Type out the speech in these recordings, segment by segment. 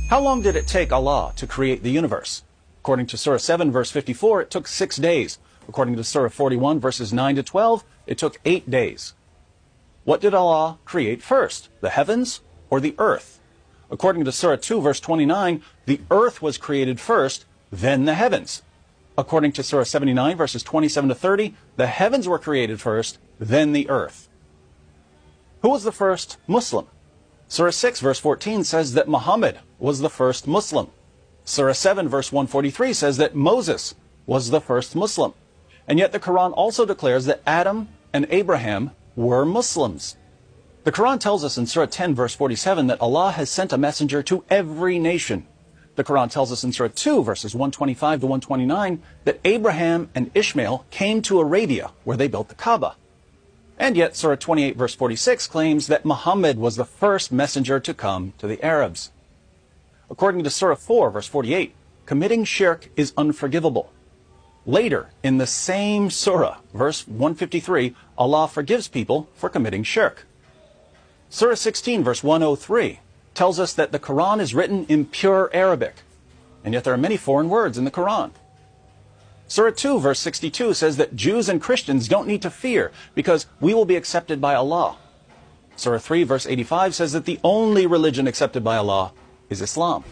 How long did it take Allah to create the universe? According to Surah 7, verse 54, it took 6 days. According to Surah 41, verses 9 to 12, it took 8 days. What did Allah create first, the heavens or the earth? According to Surah 2, verse 29, the earth was created first, then the heavens. According to Surah 79, verses 27 to 30, the heavens were created first, then the earth. Who was the first Muslim? Surah 6, verse 14 says that Muhammad was the first Muslim. Surah 7, verse 143 says that Moses was the first Muslim. And yet the Quran also declares that Adam and Abraham were Muslims. The Quran tells us in Surah 10, verse 47 that Allah has sent a messenger to every nation. The Quran tells us in Surah 2, verses 125 to 129, that Abraham and Ishmael came to Arabia, where they built the Kaaba. And yet Surah 28, verse 46 claims that Muhammad was the first messenger to come to the Arabs. According to Surah 4, verse 48, committing shirk is unforgivable. Later, in the same surah, verse 153, Allah forgives people for committing shirk. Surah 16, verse 103, tells us that the Quran is written in pure Arabic, and yet there are many foreign words in the Quran. Surah 2, verse 62 says that Jews and Christians don't need to fear because we will be accepted by Allah. Surah 3, verse 85 says that the only religion accepted by Allah is Islam.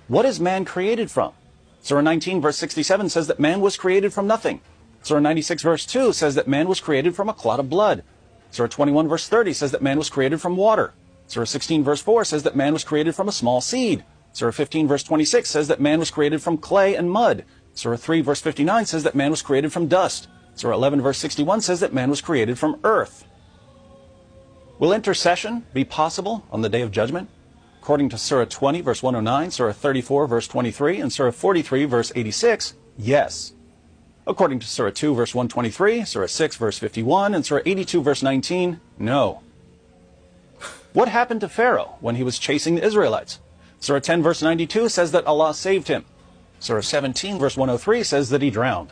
What is man created from? Surah 19, verse 67 says that man was created from nothing. Surah 96, verse 2 says that man was created from a clot of blood. Surah 21, verse 30 says that man was created from water. Surah 16, verse 4 says that man was created from a small seed. Surah 15, verse 26 says that man was created from clay and mud. Surah 3, verse 59 says that man was created from dust. Surah 11, verse 61 says that man was created from earth. Will intercession be possible on the Day of Judgment? According to Surah 20, verse 109, Surah 34, verse 23, and Surah 43, verse 86, yes. According to Surah 2, verse 123, Surah 6, verse 51, and Surah 82, verse 19, no. What happened to Pharaoh when he was chasing the Israelites? Surah 10, verse 92 says that Allah saved him. Surah 17, verse 103 says that he drowned.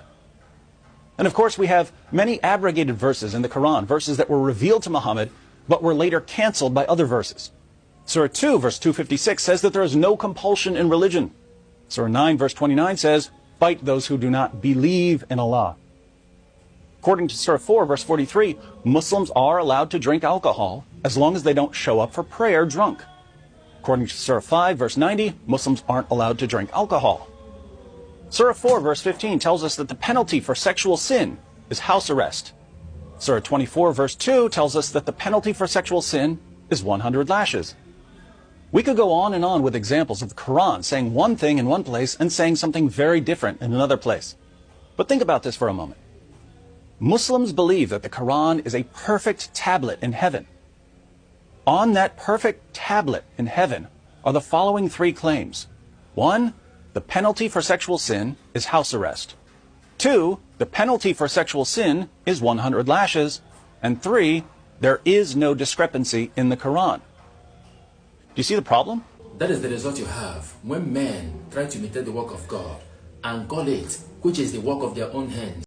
And of course we have many abrogated verses in the Quran, verses that were revealed to Muhammad, but were later canceled by other verses. Surah 2, verse 256 says that there is no compulsion in religion. Surah 9, verse 29 says, fight those who do not believe in Allah. According to Surah 4, verse 43, Muslims are allowed to drink alcohol as long as they don't show up for prayer drunk. According to Surah 5, verse 90, Muslims aren't allowed to drink alcohol. Surah 4, verse 15 tells us that the penalty for sexual sin is house arrest. Surah 24, verse 2 tells us that the penalty for sexual sin is 100 lashes. We could go on and on with examples of the Quran saying one thing in one place and saying something very different in another place. But think about this for a moment. Muslims believe that the Quran is a perfect tablet in heaven. On that perfect tablet in heaven are the following 3 claims. 1, the penalty for sexual sin is house arrest. 2, the penalty for sexual sin is 100 lashes. And 3, there is no discrepancy in the Quran. Do you see the problem? That is the result you have when men try to imitate the work of God and call it, which is the work of their own hands.